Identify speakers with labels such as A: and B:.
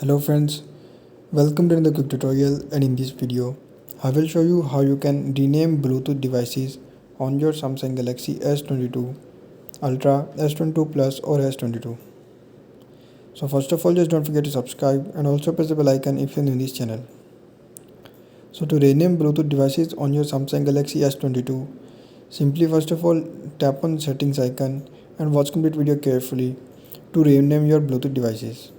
A: Hello friends, welcome to the quick tutorial, and in this video I will show you how you can rename Bluetooth devices on your Samsung Galaxy S22 Ultra, S22 Plus or S22. So first of all, just don't forget to subscribe and also press the bell icon if you're new in this channel. So to rename Bluetooth devices on your Samsung Galaxy S22, simply first of all tap on settings icon and watch complete video carefully to rename your Bluetooth devices.